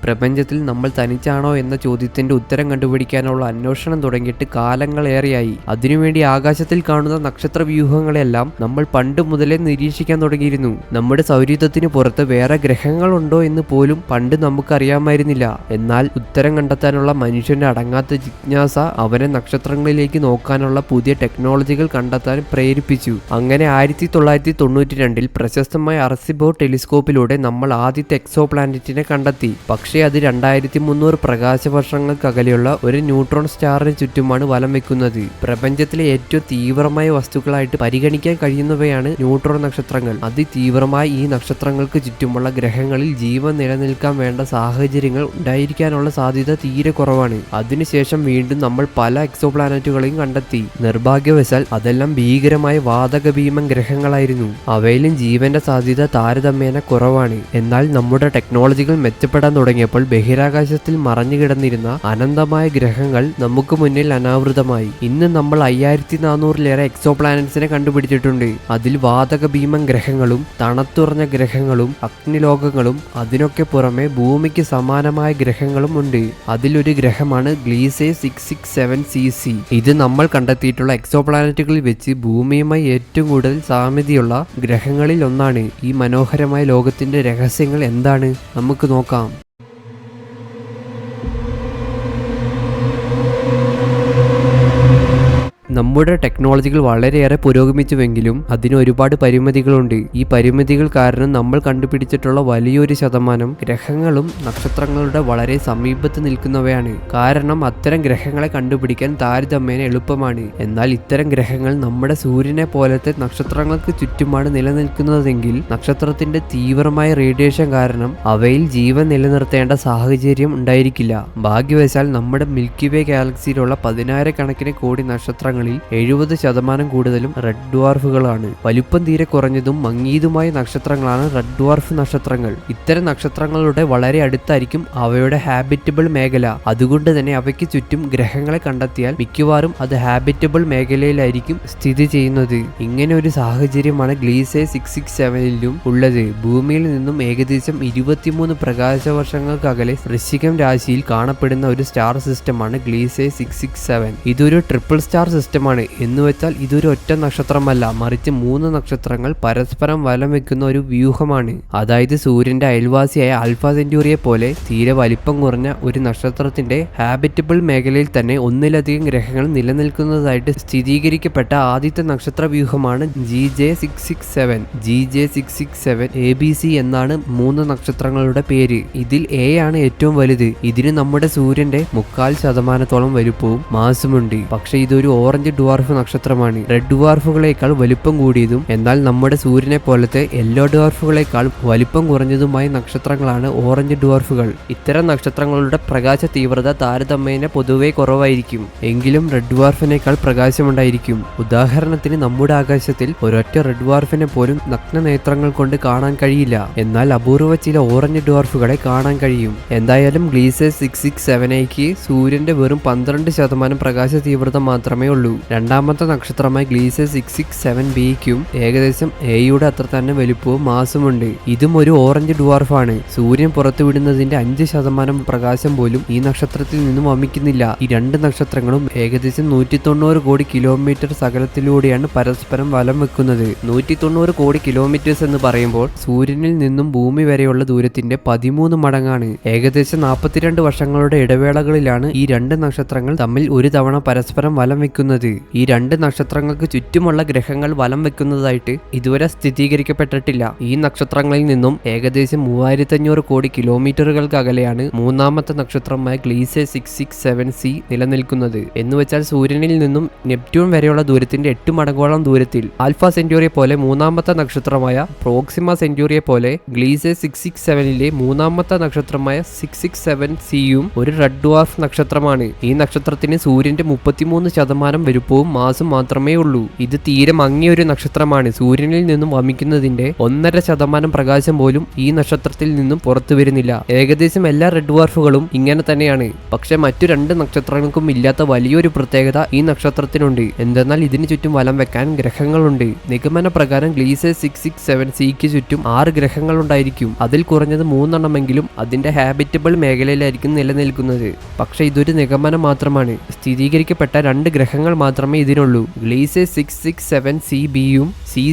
പ്രപഞ്ചത്തിൽ നമ്മൾ തനിച്ചാണോ എന്ന ചോദ്യത്തിന്റെ ഉത്തരം കണ്ടുപിടിക്കാനുള്ള അന്വേഷണം തുടങ്ങിയിട്ട് കാലങ്ങളേറെയായി. അതിനുവേണ്ടി ആകാശത്തിൽ കാണുന്ന നക്ഷത്ര വ്യൂഹങ്ങളെല്ലാം നമ്മൾ പണ്ട് മുതലേ നിരീക്ഷിക്കാൻ തുടങ്ങിയിരുന്നു. നമ്മുടെ സൗരയൂഥത്തിന് പുറത്ത് വേറെ ഗ്രഹങ്ങളുണ്ടോ എന്ന് പോലും പണ്ട് നമുക്കറിയാമായിരുന്നില്ല. എന്നാൽ ഉത്തരം കണ്ടെത്താനുള്ള മനുഷ്യന്റെ അടങ്ങാത്ത ജിജ്ഞാസ അവനെ നക്ഷത്രങ്ങളിലേക്ക് നോക്കാനുള്ള പുതിയ ടെക്നോളജികൾ കണ്ടെത്താൻ പ്രേരിപ്പിച്ചു. അങ്ങനെ 1992 പ്രശസ്തമായ അർസിബോ ടെലിസ്കോപ്പിലൂടെ നമ്മൾ ആദ്യത്തെ എക്സോ പ്ലാനറ്റിനെ കണ്ടെത്തി. പക്ഷേ അത് 2300 പ്രകാശ വർഷങ്ങൾക്കകലെയുള്ള ഒരു ന്യൂട്രോൺ സ്റ്റാറിന് ചുറ്റുമാണ് വലം വെക്കുന്നത്. പ്രപഞ്ചത്തിലെ ഏറ്റവും തീവ്രമായ വസ്തുക്കളായിട്ട് പരിഗണിക്കാൻ കഴിയുന്നവയാണ് ന്യൂട്രോൺ നക്ഷത്രങ്ങൾ. അതിതീവ്രമായ ഈ നക്ഷത്രങ്ങൾക്ക് ചുറ്റുമുള്ള ഗ്രഹങ്ങളിൽ ജീവൻ നിലനിൽക്കാൻ വേണ്ട സാഹചര്യങ്ങൾ ഉണ്ടായിരിക്കാനുള്ള സാധ്യത തീരെ കുറവാണ്. അതിനുശേഷം വീണ്ടും നമ്മൾ പല എക്സോ പ്ലാനറ്റുകളെയും കണ്ടെത്തി. നിർഭാഗ്യവശാൽ അതെല്ലാം ഭീകരമായ വാതക ഭീമൻ ഗ്രഹങ്ങളായിരുന്നു. അവയിലും ജീവന്റെ സാധ്യത താരതമ്യേന കുറവാണ്. എന്നാൽ നമ്മുടെ ടെക്നോളജികൾ മെച്ചപ്പെടാൻ തുടങ്ങിയപ്പോൾ ബഹിരാകാശത്തിൽ മറഞ്ഞു കിടന്നിരുന്ന അനന്തമായ ഗ്രഹങ്ങൾ നമുക്ക് മുന്നിൽ അനാവൃതമായി. ഇന്ന് നമ്മൾ 5400-ലേറെ എക്സോ പ്ലാനറ്റ്സിനെ കണ്ടുപിടിച്ചിട്ടുണ്ട്. അതിൽ വാതക ഭീമൻ ഗ്രഹങ്ങളും തണുത്തുറഞ്ഞ ഗ്രഹങ്ങളും അഗ്നിലോകങ്ങളും അതിനൊക്കെ പുറമെ ഭൂമിക്ക് സമാനമായ ഗ്രഹങ്ങളും ഉണ്ട്. അതിലൊരു ഗ്രഹമാണ് ഗ്ലീസേ 667cc. ഇത് നമ്മൾ കണ്ടെത്തിയിട്ടുള്ള എക്സോ പ്ലാനറ്റുകളിൽ വെച്ച് ഭൂമിയുമായി ഏറ്റവും കൂടുതൽ സാമ്യതയുള്ള ഗ്രഹങ്ങളിൽ ഒന്നാണ്. ഈ മനോഹരമായ ലോകത്തിന്റെ രഹസ്യങ്ങൾ എന്താണ് നമുക്ക് നോക്കാം. നമ്മുടെ ടെക്നോളജികൾ വളരെയേറെ പുരോഗമിച്ചുവെങ്കിലും അതിന് ഒരുപാട് പരിമിതികളുണ്ട്. ഈ പരിമിതികൾ കാരണം നമ്മൾ കണ്ടുപിടിച്ചിട്ടുള്ള വലിയൊരു ശതമാനം ഗ്രഹങ്ങളും നക്ഷത്രങ്ങളുടെ വളരെ സമീപത്ത് നിൽക്കുന്നവയാണ്. കാരണം അത്തരം ഗ്രഹങ്ങളെ കണ്ടുപിടിക്കാൻ താരതമ്യേന എളുപ്പമാണ്. എന്നാൽ ഇത്തരം ഗ്രഹങ്ങൾ നമ്മുടെ സൂര്യനെ പോലത്തെ നക്ഷത്രങ്ങൾക്ക് ചുറ്റുമാണ് നിലനിൽക്കുന്നതെങ്കിൽ നക്ഷത്രത്തിന്റെ തീവ്രമായ റേഡിയേഷൻ കാരണം അവയിൽ ജീവൻ നിലനിർത്തേണ്ട സാഹചര്യം ഉണ്ടായിരിക്കില്ല. ഭാഗ്യവശാൽ നമ്മുടെ മിൽക്കി വേ ഗാലക്സിയിലുള്ള 10000 കോടി നക്ഷത്രങ്ങൾ 70% കൂടുതലും റെഡ് ഡ്വാർഫുകളാണ്. വലുപ്പം തീരെ കുറഞ്ഞതും മങ്ങിയതുമായ നക്ഷത്രങ്ങളാണ് റെഡ് ഡ്വാർഫ് നക്ഷത്രങ്ങൾ. ഇത്തരം നക്ഷത്രങ്ങളുടെ വളരെ അടുത്തായിരിക്കും അവയുടെ ഹാബിറ്റബിൾ മേഖല. അതുകൊണ്ട് തന്നെ അവയ്ക്ക് ചുറ്റും ഗ്രഹങ്ങളെ കണ്ടെത്തിയാൽ മിക്കവാറും അത് ഹാബിറ്റബിൾ മേഖലയിലായിരിക്കും സ്ഥിതി ചെയ്യുന്നത്. ഇങ്ങനെ ഒരു സാഹചര്യമാണ് ഗ്ലീസേ 667ലും ഉള്ളത്. ഭൂമിയിൽ നിന്നും ഏകദേശം 23 പ്രകാശ വർഷങ്ങൾക്കകലെ വൃശ്ചികം രാശിയിൽ കാണപ്പെടുന്ന ഒരു സ്റ്റാർ സിസ്റ്റമാണ് ഗ്ലീസേ 667. ഇതൊരു ട്രിപ്പിൾ സ്റ്റാർ സിസ്റ്റമാണ്. എന്നുവെച്ചാൽ ഇതൊരു ഒറ്റ നക്ഷത്രമല്ല, മറിച്ച് 3 നക്ഷത്രങ്ങൾ പരസ്പരം വലം വെക്കുന്ന ഒരു വ്യൂഹമാണ്. അതായത് സൂര്യന്റെ അയൽവാസിയായ ആൽഫ സെന്റൂറിയെ പോലെ തീരെ വലിപ്പം കുറഞ്ഞ ഒരു നക്ഷത്രത്തിന്റെ ഹാബിറ്റബിൾ മേഖലയിൽ തന്നെ ഒന്നിലധികം ഗ്രഹങ്ങൾ നിലനിൽക്കുന്നതായിട്ട് സ്ഥിരീകരിക്കപ്പെട്ട ആദ്യത്തെ നക്ഷത്ര വ്യൂഹമാണ് GJ667. GJ667 ABC എന്നാണ് 3 നക്ഷത്രങ്ങളുടെ പേര്. ഇതിൽ A ആണ് ഏറ്റവും വലുത്. ഇതിന് നമ്മുടെ സൂര്യന്റെ 3/4% വലുപ്പവും മാസുമുണ്ട്. പക്ഷെ ഇതൊരു ഓറഞ്ച് ഡ്വാർഫ് നക്ഷത്രമാണ്. റെഡ് ഡ്വാർഫുകളേക്കാൾ വലുപ്പം കൂടിയതും എന്നാൽ നമ്മുടെ സൂര്യനെ പോലത്തെ യെല്ലോ ഡ്വാർഫുകളേക്കാൾ വലുപ്പം കുറഞ്ഞതുമായ നക്ഷത്രങ്ങളാണ് ഓറഞ്ച് ഡ്വാർഫുകൾ. ഇത്തരം നക്ഷത്രങ്ങളുടെ പ്രകാശ തീവ്രത താരതമ്യേന പൊതുവെ കുറവായിരിക്കും. എങ്കിലും റെഡ് ഡ്വാർഫിനേക്കാൾ പ്രകാശമുണ്ടായിരിക്കും. ഉദാഹരണത്തിന് നമ്മുടെ ആകാശത്തിൽ ഒരൊറ്റ റെഡ് ഡ്വാർഫിനെ പോലും നഗ്ന നേത്രങ്ങൾ കൊണ്ട് കാണാൻ കഴിയില്ല. എന്നാൽ അപൂർവ ചില ഓറഞ്ച് ഡ്വാർഫുകളെ കാണാൻ കഴിയും. എന്തായാലും ഗ്ലീസേ 667ക്ക് സൂര്യന്റെ വെറും 12% പ്രകാശ തീവ്രത മാത്രമേ ഉള്ളൂ. രണ്ടാമത്തെ നക്ഷത്രമായ ഗ്ലീസേ 667bക്കും ഏകദേശം എയുടെ അത്ര തന്നെ വലുപ്പവും മാസുമുണ്ട്. ഇതും ഒരു ഓറഞ്ച് ഡ്വാർഫാണ്. സൂര്യൻ പുറത്തുവിടുന്നതിന്റെ 5% പ്രകാശം പോലും ഈ നക്ഷത്രത്തിൽ നിന്നും വമിക്കുന്നില്ല. ഈ 2 നക്ഷത്രങ്ങളും ഏകദേശം 190 കോടി കിലോമീറ്റർ അകലത്തിലൂടെയാണ് പരസ്പരം വലം വെക്കുന്നത്. 190 കോടി കിലോമീറ്റേഴ്സ് എന്ന് പറയുമ്പോൾ സൂര്യനിൽ നിന്നും ഭൂമി വരെയുള്ള ദൂരത്തിന്റെ 13 മടങ്ങാണ്. ഏകദേശം 42 വർഷങ്ങളുടെ ഇടവേളകളിലാണ് ഈ 2 നക്ഷത്രങ്ങൾ തമ്മിൽ ഒരു തവണ പരസ്പരം വലം വെക്കുന്നത്. ഈ 2 നക്ഷത്രങ്ങൾക്ക് ചുറ്റുമുള്ള ഗ്രഹങ്ങൾ വലം വെക്കുന്നതായിട്ട് ഇതുവരെ സ്ഥിരീകരിക്കപ്പെട്ടിട്ടില്ല. ഈ നക്ഷത്രങ്ങളിൽ നിന്നും ഏകദേശം 3500 കോടി കിലോമീറ്ററുകൾക്ക് അകലെയാണ് മൂന്നാമത്തെ നക്ഷത്രമായ ഗ്ലീസേ 667c നിലനിൽക്കുന്നത്. എന്നുവെച്ചാൽ സൂര്യനിൽ നിന്നും നെപ്റ്റ്യൂൺ വരെയുള്ള ദൂരത്തിന്റെ 8 മടങ്ങോളം ദൂരത്തിൽ. ആൽഫ സെന്റൂറിയെ പോലെ മൂന്നാമത്തെ നക്ഷത്രമായ പ്രോക്സിമ സെന്റൂറിയെ പോലെ ഗ്ലീസേ 667ലെ മൂന്നാമത്തെ നക്ഷത്രമായ 667cയും ഒരു റെഡ് ഡ്വാർഫ് നക്ഷത്രമാണ്. ഈ നക്ഷത്രത്തിന് സൂര്യന്റെ 33% വലുപ്പവും മാസും മാത്രമേ ഉള്ളൂ. ഇത് തീരെ മങ്ങിയ ഒരു നക്ഷത്രമാണ്. സൂര്യനിൽ നിന്നും വമിക്കുന്നതിന്റെ 1.5% പ്രകാശം പോലും ഈ നക്ഷത്രത്തിൽ നിന്നും പുറത്തു വരുന്നില്ല. ഏകദേശം എല്ലാ റെഡ് ഡ്വാർഫുകളും ഇങ്ങനെ തന്നെയാണ്. പക്ഷെ മറ്റു 2 നക്ഷത്രങ്ങൾക്കും ഇല്ലാത്ത വലിയൊരു പ്രത്യേകത ഈ നക്ഷത്രത്തിനുണ്ട്. എന്തെന്നാൽ ഇതിനു ചുറ്റും വലം വെക്കാൻ ഗ്രഹങ്ങളുണ്ട്. നിഗമന പ്രകാരം ഗ്ലീസേ 667c ചുറ്റും 6 ഗ്രഹങ്ങൾ ഉണ്ടായിരിക്കും. അതിൽ കുറഞ്ഞത് 3 എണ്ണമെങ്കിലും അതിന്റെ ഹാബിറ്റബിൾ മേഖലയിലായിരിക്കും നിലനിൽക്കുന്നത്. പക്ഷെ ഇതൊരു നിഗമനം മാത്രമാണ്. സ്ഥിരീകരിക്കപ്പെട്ട 2 ഗ്രഹങ്ങൾ മാത്രമേ ഇതിനുള്ളൂ. ഗ്ലീസേ 667cbയും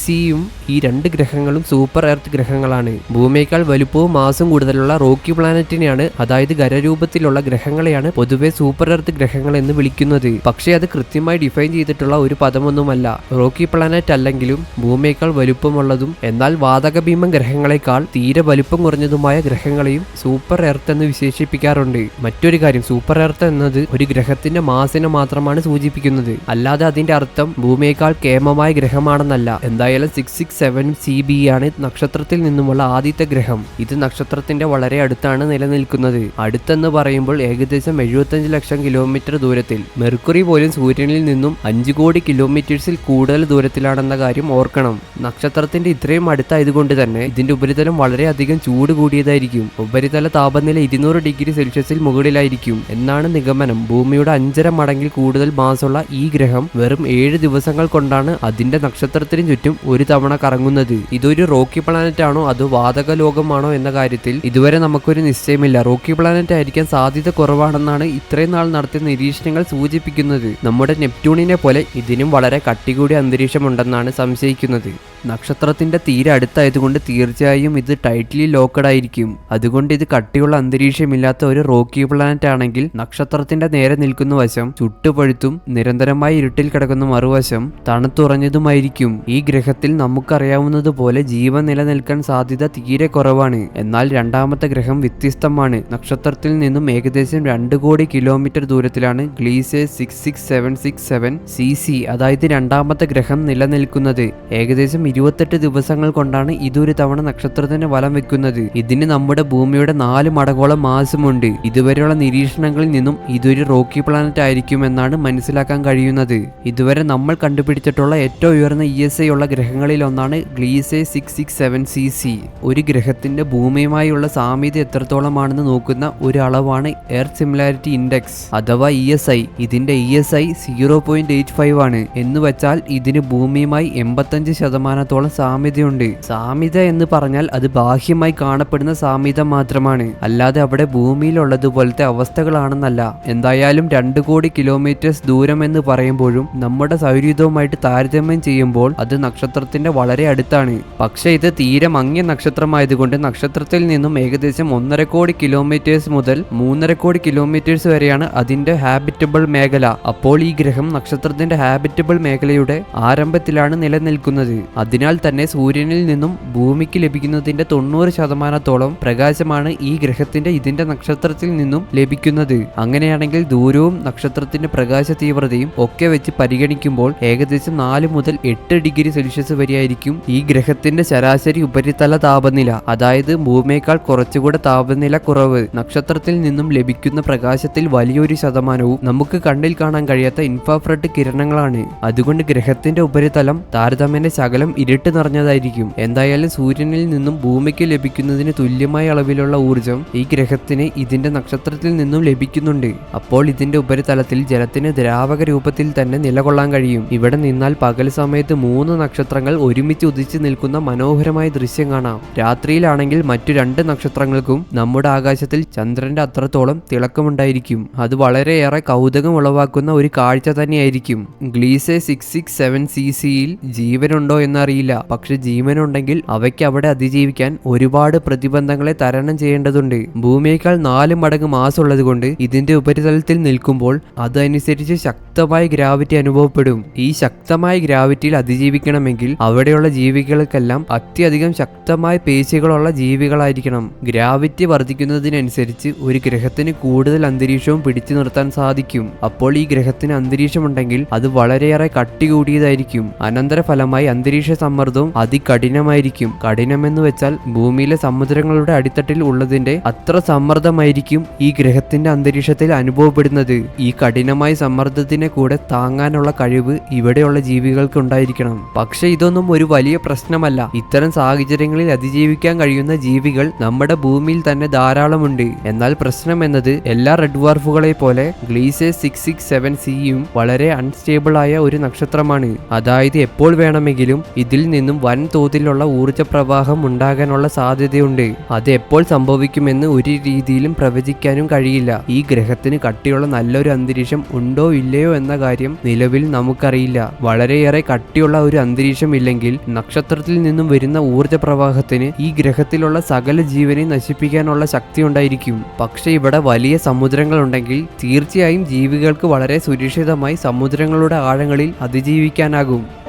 സിയും ഈ 2 ഗ്രഹങ്ങളും സൂപ്പർ എർത്ത് ഗ്രഹങ്ങളാണ്. ഭൂമിയേക്കാൾ വലുപ്പവും മാസും കൂടുതലുള്ള റോക്കി പ്ലാനറ്റിനെയാണ്, അതായത് ഖരരൂപത്തിലുള്ള ഗ്രഹങ്ങളെയാണ് പൊതുവെ സൂപ്പർ എർത്ത് ഗ്രഹങ്ങൾ എന്ന് വിളിക്കുന്നത്. പക്ഷേ അത് കൃത്യമായി ഡിഫൈൻ ചെയ്തിട്ടുള്ള ഒരു പദമൊന്നുമല്ല. റോക്കി പ്ലാനറ്റ് അല്ലെങ്കിലും ഭൂമിയേക്കാൾ വലുപ്പമുള്ളതും എന്നാൽ വാതക ഭീമൻ ഗ്രഹങ്ങളെക്കാൾ തീരെ വലുപ്പം കുറഞ്ഞതുമായ ഗ്രഹങ്ങളെയും സൂപ്പർ എർത്ത് എന്ന് വിശേഷിപ്പിക്കാറുണ്ട്. മറ്റൊരു കാര്യം, സൂപ്പർ എർത്ത് എന്നത് ഒരു ഗ്രഹത്തിന്റെ മാസിനെ മാത്രമാണ് സൂചിപ്പിക്കുന്നത്. അല്ലാതെ അതിന്റെ അർത്ഥം ഭൂമിയേക്കാൾ കേമമായ ഗ്രഹമാണെന്നല്ല. എന്തായാലും 667cb ആണ് നക്ഷത്രത്തിൽ നിന്നുമുള്ള ആദ്യത്തെ ഗ്രഹം. ഇത് നക്ഷത്രത്തിന്റെ വളരെ അടുത്താണ് നിലനിൽക്കുന്നത്. അടുത്തെന്ന് പറയുമ്പോൾ ഏകദേശം 75 ലക്ഷം കിലോമീറ്റർ ദൂരത്തിൽ. മെർക്കുറി പോലും സൂര്യനിൽ നിന്നും 5 കോടി കിലോമീറ്റേഴ്സിൽ കൂടുതൽ ദൂരത്തിലാണെന്ന കാര്യം ഓർക്കണം. നക്ഷത്രത്തിന്റെ ഇത്രയും അടുത്തായതുകൊണ്ട് തന്നെ ഇതിന്റെ ഉപരിതലം വളരെയധികം ചൂട് കൂടിയതായിരിക്കും. ഉപരിതല താപനില 200 ഡിഗ്രി സെൽഷ്യസിൽ മുകളിലായിരിക്കും എന്നാണ് നിഗമനം. ഭൂമിയുടെ 5.5 മടങ്ങിൽ കൂടുതൽ മാസമുള്ള ഈ ഗ്രഹം വെറും 7 ദിവസങ്ങൾ കൊണ്ടാണ് അതിന്റെ നക്ഷത്രത്തിന് ചുറ്റും ഒരു തവണ കറങ്ങുന്നത്. ഇതൊരു റോക്കി പ്ലാനറ്റ് ആണോ അതോ വാതക ലോകമാണോ എന്ന കാര്യത്തിൽ ഇതുവരെ നമുക്കൊരു നിശ്ചയമില്ല. റോക്കി പ്ലാനറ്റ് ആയിരിക്കാൻ സാധ്യത കുറവാണെന്നാണ് ഇത്രയും നാൾ നടത്തിയ നിരീക്ഷണങ്ങൾ സൂചിപ്പിക്കുന്നത്. നമ്മുടെ നെപ്റ്റ്യൂണിനെ പോലെ ഇതിനും വളരെ കട്ടികൂടിയ അന്തരീക്ഷമുണ്ടെന്നാണ് സംശയിക്കുന്നത്. നക്ഷത്രത്തിന്റെ തീരെ അടുത്തായതുകൊണ്ട് തീർച്ചയായും ഇത് ടൈറ്റ്ലി ലോക്കഡ് ആയിരിക്കും. അതുകൊണ്ട് ഇത് കട്ടിയുള്ള അന്തരീക്ഷമില്ലാത്ത ഒരു റോക്കി പ്ലാനറ്റ് ആണെങ്കിൽ നക്ഷത്രത്തിന്റെ നേരെ നിൽക്കുന്ന വശം ചുട്ടുപഴുത്തും നിരന്തരമായി ഇരുട്ടിൽ കിടക്കുന്ന മറുവശം തണുത്തുറഞ്ഞതുമായിരിക്കും. ഈ ഗ്രഹത്തിൽ നമുക്കറിയാവുന്നതുപോലെ ജീവൻ നിലനിൽക്കാൻ സാധ്യത തീരെ കുറവാണ്. എന്നാൽ രണ്ടാമത്തെ ഗ്രഹം വ്യത്യസ്തമാണ്. നക്ഷത്രത്തിൽ നിന്നും ഏകദേശം 2 കോടി കിലോമീറ്റർ ദൂരത്തിലാണ് ഗ്ലീസേ 66767cc, അതായത് രണ്ടാമത്തെ ഗ്രഹം നിലനിൽക്കുന്നത്. ഏകദേശം 28 ദിവസങ്ങൾ കൊണ്ടാണ് ഇതൊരു തവണ നക്ഷത്രത്തിന് വലം വെക്കുന്നത്. ഇതിന് നമ്മുടെ ഭൂമിയുടെ 4 മടങ്ങോളം മാസമുണ്ട്. ഇതുവരെയുള്ള നിരീക്ഷണങ്ങളിൽ നിന്നും ഇതൊരു റോക്കി പ്ലാനറ്റ് ആയിരിക്കുമെന്നാണ് മനസ്സിലാക്കാൻ കഴിയുന്നത്. ഇതുവരെ നമ്മൾ കണ്ടുപിടിച്ചിട്ടുള്ള ഏറ്റവും ഉയർന്ന ESI ഉള്ള ഗ്രഹങ്ങളിൽ ഒന്നാണ് ഗ്ലീസേ 667cc. ഒരു ഗ്രഹത്തിന്റെ ഭൂമിയുമായുള്ള സാമ്യത എത്രത്തോളമാണെന്ന് നോക്കുന്ന ഒരു അളവാണ് എർത്ത് സിമിലാരിറ്റി ഇൻഡെക്സ് അഥവാ ESI. ഇതിന്റെ ESI 0.85 ആണ്. എന്ന് വെച്ചാൽ ഇതിന് ഭൂമിയുമായി 85% സാമ്യതയുണ്ട്. സാമ്യത എന്ന് പറഞ്ഞാൽ അത് ബാഹ്യമായി കാണപ്പെടുന്ന സാമ്യത മാത്രമാണ്, അല്ലാതെ അവിടെ ഭൂമിയിലുള്ളതുപോലത്തെ അവസ്ഥകളാണെന്നല്ല. എന്തായാലും 2 കോടി കിലോമീറ്റേഴ്സ് ദൂരം എന്ന് പറയുമ്പോഴും നമ്മുടെ സൗരയൂഥവുമായിട്ട് താരതമ്യം ചെയ്യുമ്പോൾ അത് നക്ഷത്രത്തിന്റെ വളരെ അടുത്താണ്. പക്ഷെ ഇത് തീരെ മങ്ങിയ നക്ഷത്രമായതുകൊണ്ട് നക്ഷത്രത്തിൽ നിന്നും ഏകദേശം 1.5 കോടി കിലോമീറ്റേഴ്സ് മുതൽ 3.5 കോടി കിലോമീറ്റേഴ്സ് വരെയാണ് അതിന്റെ ഹാബിറ്റബിൾ മേഖല. അപ്പോൾ ഈ ഗ്രഹം നക്ഷത്രത്തിന്റെ ഹാബിറ്റബിൾ മേഖലയുടെ ആരംഭത്തിലാണ് നിലനിൽക്കുന്നത്. അതിനാൽ തന്നെ സൂര്യനിൽ നിന്നും ഭൂമിക്ക് ലഭിക്കുന്നതിന്റെ 90% പ്രകാശമാണ് ഈ ഗ്രഹത്തിന്റെ ഇതിന്റെ നക്ഷത്രത്തിൽ നിന്നും ലഭിക്കുന്നത്. അങ്ങനെയാണെങ്കിൽ ദൂരവും നക്ഷത്രത്തിന്റെ പ്രകാശ തീവ്രതയും ഒക്കെ വെച്ച് പരിഗണിക്കുമ്പോൾ ഏകദേശം 4 മുതൽ 8 ഡിഗ്രി സെൽഷ്യസ് വരെയായിരിക്കും ഈ ഗ്രഹത്തിന്റെ ശരാശരി ഉപരിതല താപനില. അതായത് ഭൂമിയേക്കാൾ കുറച്ചുകൂടെ താപനില കുറവ്. നക്ഷത്രത്തിൽ നിന്നും ലഭിക്കുന്ന പ്രകാശത്തിൽ വലിയൊരു ശതമാനവും നമുക്ക് കണ്ണിൽ കാണാൻ കഴിയാത്ത ഇൻഫ്രാറെഡ് കിരണങ്ങളാണ്. അതുകൊണ്ട് ഗ്രഹത്തിന്റെ ഉപരിതലം താരതമ്യേന ശകലം ഇരുട്ട് നിറഞ്ഞതായിരിക്കും. എന്തായാലും സൂര്യനിൽ നിന്നും ഭൂമിക്ക് ലഭിക്കുന്നതിന് തുല്യമായ അളവിലുള്ള ഊർജം ഈ ഗ്രഹത്തിന് ഇതിന്റെ നക്ഷത്രത്തിൽ നിന്നും ലഭിക്കുന്നുണ്ട്. അപ്പോൾ ഇതിന്റെ ഉപരിതലത്തിൽ ജലത്തിന് ദ്രാവക രൂപത്തിൽ തന്നെ നിലകൊള്ളാൻ കഴിയും. ഇവിടെ നിന്നാൽ പകൽ സമയത്ത് 3 നക്ഷത്രങ്ങൾ ഒരുമിച്ച് ഉദിച്ചു നിൽക്കുന്ന മനോഹരമായ ദൃശ്യം കാണാം. രാത്രിയിലാണെങ്കിൽ മറ്റു 2 നക്ഷത്രങ്ങൾക്കും നമ്മുടെ ആകാശത്തിൽ ചന്ദ്രന്റെ അത്രത്തോളം തിളക്കമുണ്ടായിരിക്കും. അത് വളരെയേറെ കൗതുകം ഉളവാക്കുന്ന ഒരു കാഴ്ച തന്നെയായിരിക്കും. ഗ്ലീസേ 667cc-യിൽ ജീവനുണ്ടോ എന്നറിയില്ല. പക്ഷെ ജീവനുണ്ടെങ്കിൽ അവയ്ക്ക് അവിടെ അതിജീവിക്കാൻ ഒരുപാട് പ്രതിബന്ധങ്ങളെ തരണം ചെയ്യേണ്ടതുണ്ട്. ഭൂമിയേക്കാൾ 4 മടങ്ങ് മാസമുള്ളത് കൊണ്ട് ഇതിന്റെ ഉപരിതലത്തിൽ നിൽക്കുമ്പോൾ അതനുസരിച്ച് ശക്തമായ ഗ്രാവിറ്റി അനുഭവപ്പെടും. ഈ ശക്തമായ ഗ്രാവിറ്റിയിൽ അതിജീവിക്കണമെങ്കിൽ അവിടെയുള്ള ജീവികൾക്കെല്ലാം അത്യധികം ശക്തമായ പേശികളുള്ള ജീവികളായിരിക്കണം. ഗ്രാവിറ്റി വർദ്ധിക്കുന്നതിനനുസരിച്ച് ഒരു ഗ്രഹത്തിന് കൂടുതൽ അന്തരീക്ഷവും പിടിച്ചു നിർത്താൻ സാധിക്കും. അപ്പോൾ ഈ ഗ്രഹത്തിന് അന്തരീക്ഷമുണ്ടെങ്കിൽ അത് വളരെയേറെ കട്ടി കൂടിയതായിരിക്കും. അനന്തരഫലമായി അന്തരീക്ഷ സമ്മർദ്ദവും അതികഠിനമായിരിക്കും. കഠിനമെന്ന് വെച്ചാൽ ഭൂമിയിലെ സമുദ്രങ്ങളുടെ അടിത്തട്ടിൽ ഉള്ളതിന്റെ അത്ര സമ്മർദ്ദമായിരിക്കും ഈ ഗ്രഹത്തിന്റെ അന്തരീക്ഷത്തിൽ അനുഭവപ്പെടുന്നത്. ഈ കഠിനമായ സമ്മർദ്ദത്തിന് ലോഡിനെ കൂടെ താങ്ങാനുള്ള കഴിവ് ഇവിടെയുള്ള ജീവികൾക്ക് ഉണ്ടായിരിക്കണം. പക്ഷെ ഇതൊന്നും ഒരു വലിയ പ്രശ്നമല്ല. ഇത്തരം സാഹചര്യങ്ങളിൽ അതിജീവിക്കാൻ കഴിയുന്ന ജീവികൾ നമ്മുടെ ഭൂമിയിൽ തന്നെ ധാരാളമുണ്ട്. എന്നാൽ പ്രശ്നം എന്നത് എല്ലാ റെഡ് ഡ്വാർഫുകളെ പോലെ ഗ്ലീസേഴ്സ് 667cയും വളരെ അൺസ്റ്റേബിൾ ആയ ഒരു നക്ഷത്രമാണ്. അതായത് എപ്പോൾ വേണമെങ്കിലും ഇതിൽ നിന്നും വൻതോതിലുള്ള ഊർജ പ്രവാഹം ഉണ്ടാകാനുള്ള സാധ്യതയുണ്ട്. അത് എപ്പോൾ സംഭവിക്കുമെന്ന് ഒരു രീതിയിലും പ്രവചിക്കാനും കഴിയില്ല. ഈ ഗ്രഹത്തിന് കട്ടിയുള്ള നല്ലൊരു അന്തരീക്ഷം ഉണ്ടോ ഇല്ലയോ എന്ന കാര്യം നിലവിൽ നമുക്കറിയില്ല. വളരെയേറെ കട്ടിയുള്ള ഒരു അന്തരീക്ഷം ഇല്ലെങ്കിൽ നക്ഷത്രത്തിൽ നിന്നും വരുന്ന ഊർജ പ്രവാഹത്തിന് ഈ ഗ്രഹത്തിലുള്ള സകല ജീവനെ നശിപ്പിക്കാനുള്ള ശക്തി ഉണ്ടായിരിക്കും. പക്ഷെ ഇവിടെ വലിയ സമുദ്രങ്ങൾ ഉണ്ടെങ്കിൽ തീർച്ചയായും ജീവികൾക്ക് വളരെ സുരക്ഷിതമായി സമുദ്രങ്ങളുടെ ആഴങ്ങളിൽ അതിജീവിക്കാനാകും.